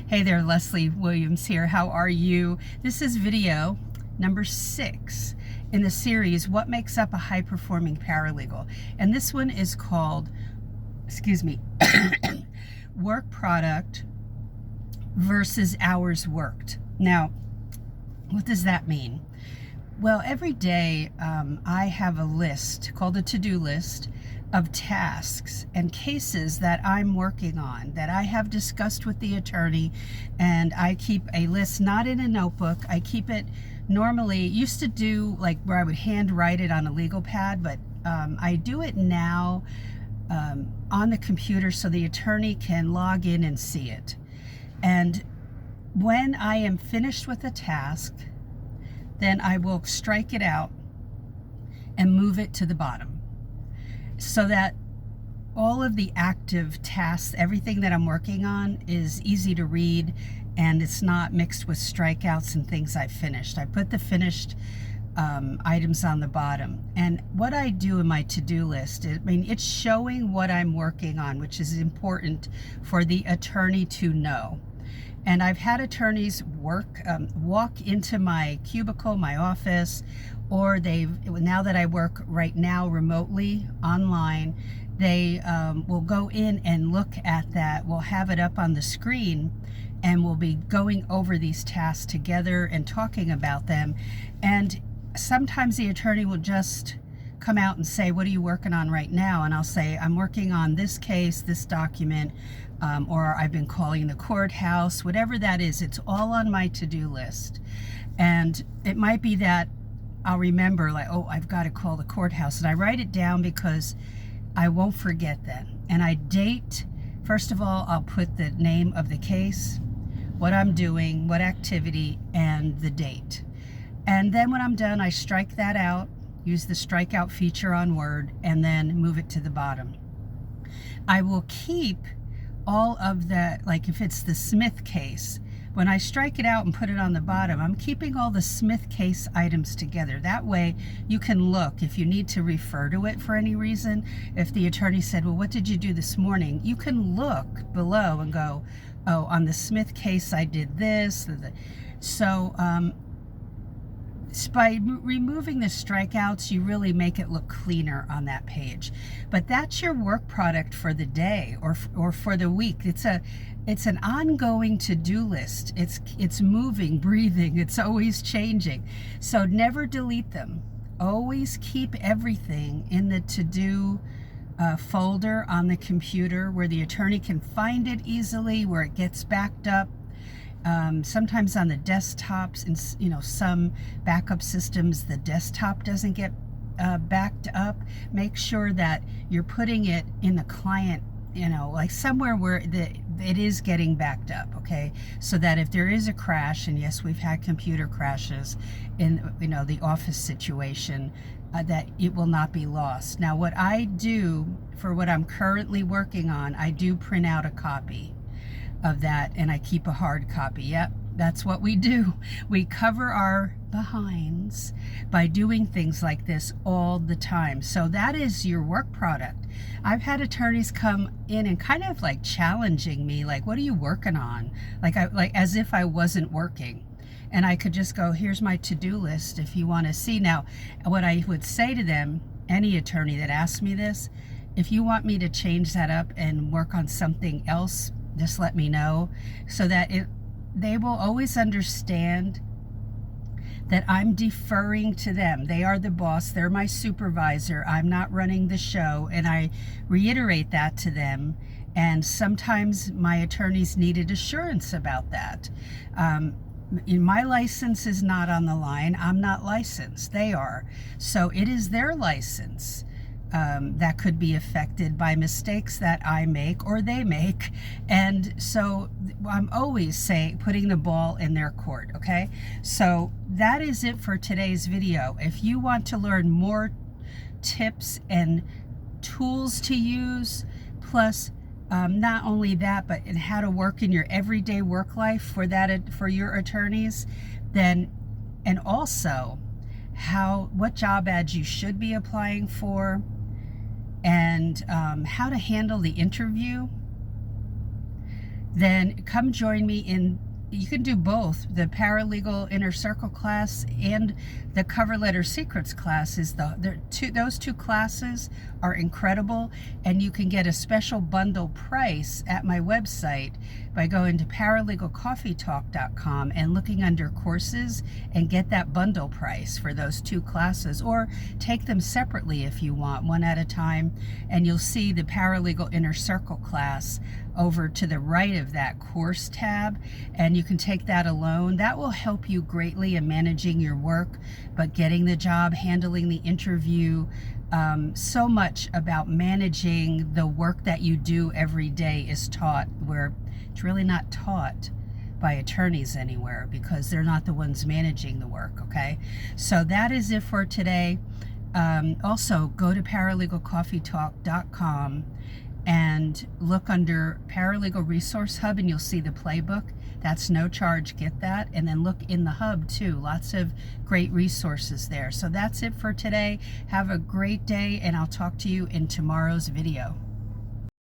Hey there, Leslie Williams here. How are you? This is video number 6 in the series, What Makes Up a High-Performing Paralegal? And this one is called, Work Product versus Hours Worked. Now, what does that mean? Well, every day I have a list called a to-do list of tasks and cases that I'm working on that I have discussed with the attorney, and I keep a list not in a notebook. I keep it normally, used to do like where I would hand write it on a legal pad, but I do it now on the computer so the attorney can log in and see it. And when I am finished with a task, then I will strike it out and move it to the bottom so that all of the active tasks, everything that I'm working on, is easy to read and it's not mixed with strikeouts and things I've finished. I put the finished items on the bottom. And what I do in my to-do list, it's showing what I'm working on, which is important for the attorney to know. And I've had attorneys walk into my cubicle, my office, or now that I work right now remotely online, they will go in and look at that. We'll have it up on the screen and we'll be going over these tasks together and talking about them. And sometimes the attorney will just come out and say, what are you working on right now? And I'll say, I'm working on this case, this document, or I've been calling the courthouse, whatever that is. It's all on my to-do list. And it might be that I'll remember, like, oh, I've got to call the courthouse. And I write it down because I won't forget then. And I date, first of all, I'll put the name of the case, what I'm doing, what activity, and the date. And then when I'm done, I strike that out, use the strikeout feature on Word, and then move it to the bottom. I will keep all of the, like if it's the Smith case, when I strike it out and put it on the bottom, I'm keeping all the Smith case items together. That way you can look if you need to refer to it for any reason. If the attorney said, well, what did you do this morning? You can look below and go, oh, on the Smith case I did this. So by removing the strikeouts, you really make it look cleaner on that page. But that's your work product for the day or for the week. It's an ongoing to-do list. It's moving, breathing. It's always changing. So never delete them. Always keep everything in the to-do folder on the computer where the attorney can find it easily, where it gets backed up. Sometimes on the desktops, and some backup systems, the desktop doesn't get backed up. Make sure that you're putting it in the client, like somewhere where it is getting backed up, okay? So that if there is a crash, and yes, we've had computer crashes in the office situation, that it will not be lost. Now, what I do for what I'm currently working on, I do print out a copy of that and I keep a hard copy. Yep, that's what we do. We cover our behinds by doing things like this all the time. So that is your work product. I've had attorneys come in and kind of like challenging me, like, what are you working on? Like as if I wasn't working. And I could just go, here's my to-do list if you want to see. Now, what I would say to them, any attorney that asks me this, if you want me to change that up and work on something else, just let me know, so that they will always understand that I'm deferring to them. They are the boss. They're my supervisor. I'm not running the show. And I reiterate that to them. And sometimes my attorneys needed assurance about that. My license is not on the line. I'm not licensed. They are. So it is their license that could be affected by mistakes that I make or they make. And so I'm always putting the ball in their court, okay? So that is it for today's video. If you want to learn more tips and tools to use, plus not only that, but in how to work in your everyday work life for your attorneys, then, and also what job ads you should be applying for, and how to handle the interview, then come join me in. You can do both. The Paralegal Inner Circle class and the Cover Letter Secrets class those two classes are incredible, and you can get a special bundle price at my website by going to paralegalcoffeetalk.com and looking under courses and get that bundle price for those two classes, or take them separately if you want, one at a time, and you'll see the Paralegal Inner Circle class over to the right of that course tab, and you can take that alone. That will help you greatly in managing your work, but getting the job, handling the interview, so much about managing the work that you do every day is taught, where it's really not taught by attorneys anywhere, because they're not the ones managing the work, okay? So that is it for today. Also, go to paralegalcoffeetalk.com and look under Paralegal Resource Hub, and you'll see the playbook. That's no charge, get that. And then look in the hub too, lots of great resources there. So that's it for today. Have a great day, and I'll talk to you in tomorrow's video.